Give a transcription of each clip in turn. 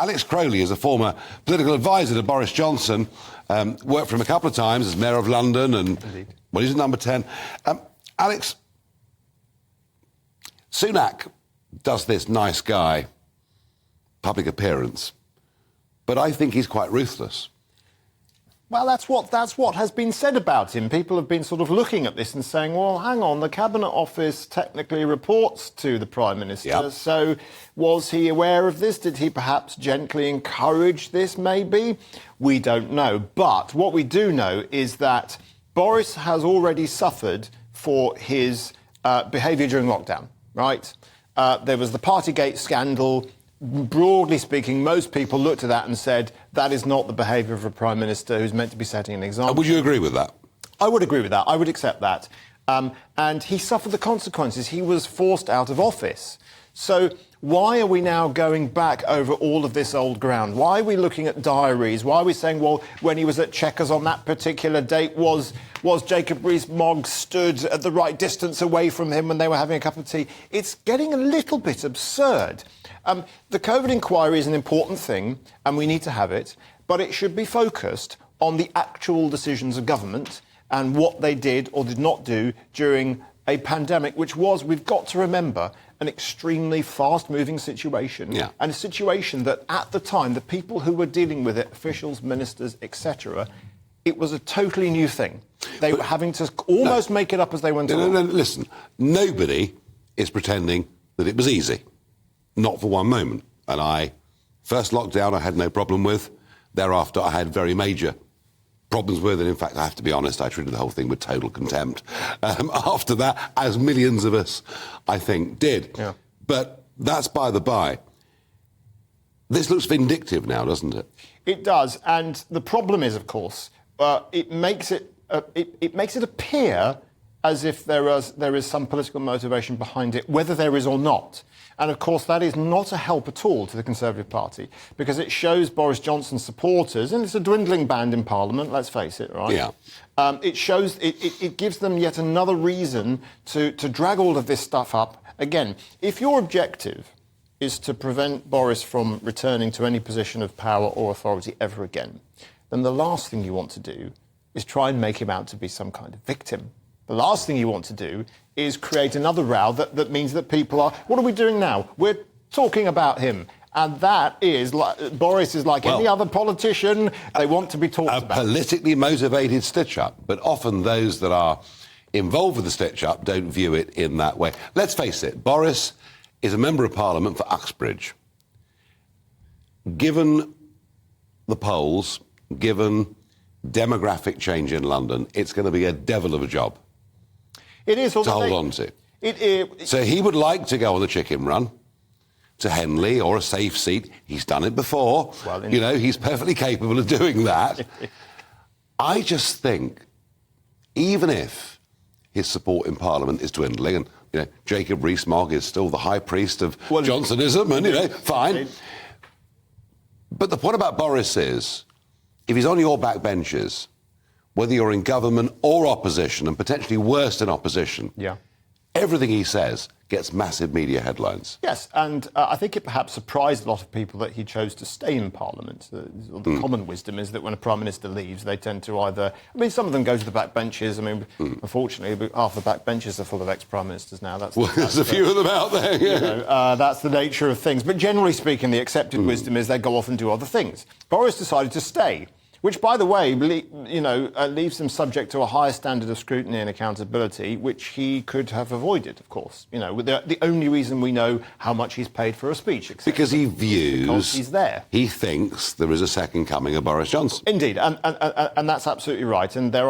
Alex Crowley is a former political advisor to Boris Johnson, worked for him a couple of times as Mayor of London, and well, he's at number 10. Alex, Sunak does this nice guy public appearance, but I think he's quite ruthless. Well, that's what has been said about him. People have been sort of looking at this and saying, well, hang on, the Cabinet Office technically reports to the Prime Minister, Yep. so was he aware of this? Did he perhaps gently encourage this, maybe? We don't know. But what we do know is that Boris has already suffered for his behaviour during lockdown, right? There was the Partygate scandal. Broadly speaking, most people looked at that and said, that is not the behaviour of a Prime Minister who's meant to be setting an example. Would you agree with that? I would agree with that. I would accept that. And he suffered the consequences. He was forced out of office. So why are we now going back over all of this old ground? Why are we looking at diaries? Why are we saying, well, when he was at Chequers on that particular date, was Jacob Rees-Mogg stood at the right distance away from him when they were having a cup of tea? It's getting a little bit absurd. The COVID inquiry is an important thing, and we need to have it, but it should be focused on the actual decisions of government and what they did or did not do during a pandemic, which was, we've got to remember, an extremely fast-moving situation, and a situation that, at the time, the people who were dealing with it, officials, ministers, etc., it was a totally new thing. They were having to almost make it up as they went along. No, listen, nobody is pretending that it was easy. Not for one moment. And first lockdown I had no problem with. Thereafter I had very major problems with it. In fact, I have to be honest, I treated the whole thing with total contempt. After that, as millions of us, I think, did. Yeah. But that's by the by. This looks vindictive now, doesn't it? It does. And the problem is, of course, it makes it appear as if there is some political motivation behind it, whether there is or not. And, of course, that is not a help at all to the Conservative Party, because it shows Boris Johnson's supporters, and it's a dwindling band in Parliament, let's face it, right? Yeah. It gives them yet another reason to drag all of this stuff up. Again, if your objective is to prevent Boris from returning to any position of power or authority ever again, then the last thing you want to do is try and make him out to be some kind of victim. The last thing you want to do is create another row that means that people are... What are we doing now? We're talking about him. And that is... Boris is like any other politician. They want to be talked about. A politically motivated stitch-up. But often those that are involved with the stitch-up don't view it in that way. Let's face it, Boris is a Member of Parliament for Uxbridge. Given the polls, given demographic change in London, it's going to be a devil of a job. It is to hold on to. So he would like to go on the chicken run to Henley or a safe seat. He's done it before. Well, he's perfectly capable of doing that. I just think, even if his support in Parliament is dwindling, and Jacob Rees-Mogg is still the high priest of Johnsonism, and fine. But the point about Boris is, if he's on your backbenches, whether you're in government or opposition, and potentially worse in opposition, everything he says gets massive media headlines. Yes, and I think it perhaps surprised a lot of people that he chose to stay in Parliament. The common wisdom is that when a Prime Minister leaves, they tend to either... some of them go to the backbenches. Unfortunately, half the backbenches are full of ex-Prime Ministers now. There's a few of them out there, that's the nature of things. But generally speaking, the accepted wisdom is they go off and do other things. Boris decided to stay, which, by the way, leaves him subject to a higher standard of scrutiny and accountability, which he could have avoided, of course. The only reason we know how much he's paid for a speech, because he views, because he's there. He thinks there is a second coming of Boris Johnson. Indeed, and that's absolutely right. And there's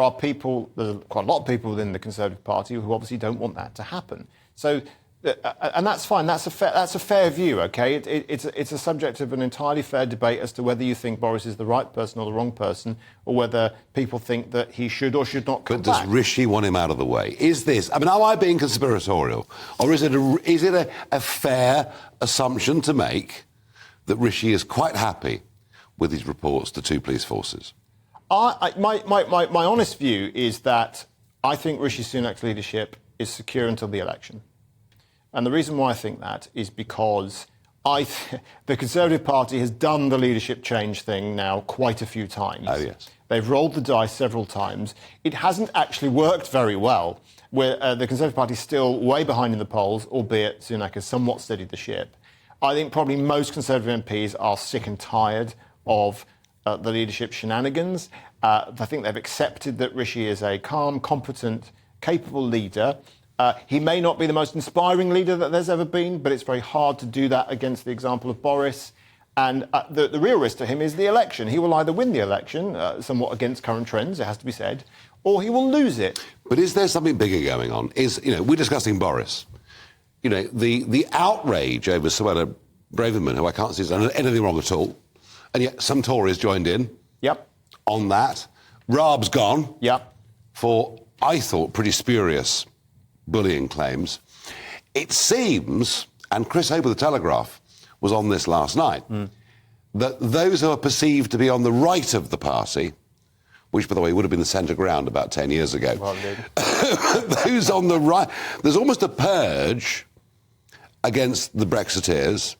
quite a lot of people within the Conservative Party who obviously don't want that to happen. So. And that's fine. That's a fair view. Okay, it's a subject of an entirely fair debate as to whether you think Boris is the right person or the wrong person, or whether people think that he should or should not come back. But does Rishi want him out of the way? Is this? Am I being conspiratorial, or is it a fair assumption to make that Rishi is quite happy with his reports to two police forces? My honest view is that I think Rishi Sunak's leadership is secure until the election. And the reason why I think that is because The Conservative Party has done the leadership change thing now quite a few times. Oh, yes. They've rolled the dice several times. It hasn't actually worked very well. The Conservative Party is still way behind in the polls, albeit Sunak has somewhat steadied the ship. I think probably most Conservative MPs are sick and tired of the leadership shenanigans. I think they've accepted that Rishi is a calm, competent, capable leader. He may not be the most inspiring leader that there's ever been, but it's very hard to do that against the example of Boris. And the real risk to him is the election. He will either win the election, somewhat against current trends, it has to be said, or he will lose it. But is there something bigger going on? We're discussing Boris. The outrage over Suella Braverman, who I can't see has done anything wrong at all, and yet some Tories joined in. Yep. On that. Raab's gone. Yep. For, I thought, pretty spurious bullying claims. It seems, and Chris Hope of The Telegraph was on this last night, that those who are perceived to be on the right of the party, which, by the way, would have been the centre ground about 10 years ago, well, those on the right, there's almost a purge against the Brexiteers.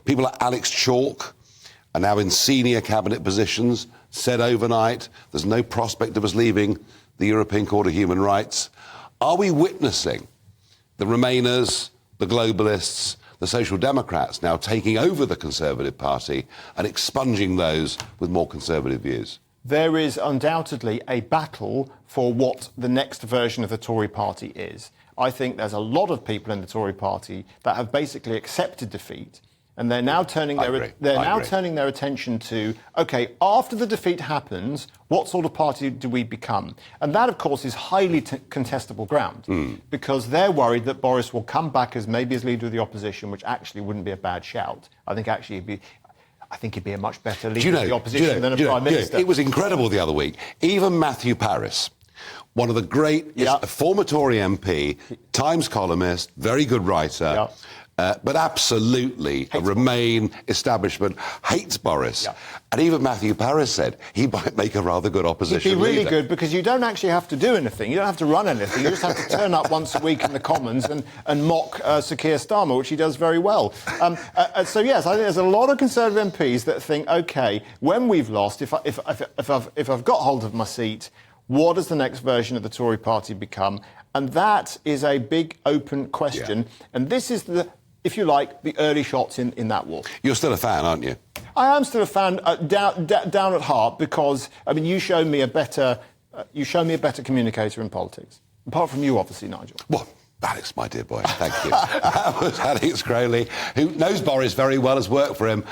People like Alex Chalk are now in senior cabinet positions, said overnight there's no prospect of us leaving the European Court of Human Rights. Are we witnessing the Remainers, the globalists, the Social Democrats now taking over the Conservative Party and expunging those with more conservative views? There is undoubtedly a battle for what the next version of the Tory party is. I think there's a lot of people in the Tory party that have basically accepted defeat, and they're now turning their attention to, OK, after the defeat happens, what sort of party do we become? And that, of course, is highly contestable ground, because they're worried that Boris will come back as maybe as leader of the opposition, which actually wouldn't be a bad shout. I think he'd be a much better leader of the opposition than a Prime Minister. It was incredible the other week. Even Matthew Parris, one of the great, a former Tory MP, Times columnist, very good writer, but absolutely a Remain establishment, hates Boris. And even Matthew Parris said he might make a rather good opposition leader. He'd be really leader. good, because you don't actually have to do anything. You don't have to run anything. You just have to turn up once a week in the Commons and mock Sir Keir Starmer, which he does very well. So, yes, I think there's a lot of Conservative MPs that think, OK, when we've lost, if I've got hold of my seat, what does the next version of the Tory party become? And that is a big, open question. And this is if you like, the early shots in that war. You're still a fan, aren't you? I am still a fan, down at heart, because you show me a better communicator in politics. Apart from you, obviously, Nigel. Well, Alex, my dear boy, thank you. That was Alex Crowley, who knows Boris very well, has worked for him.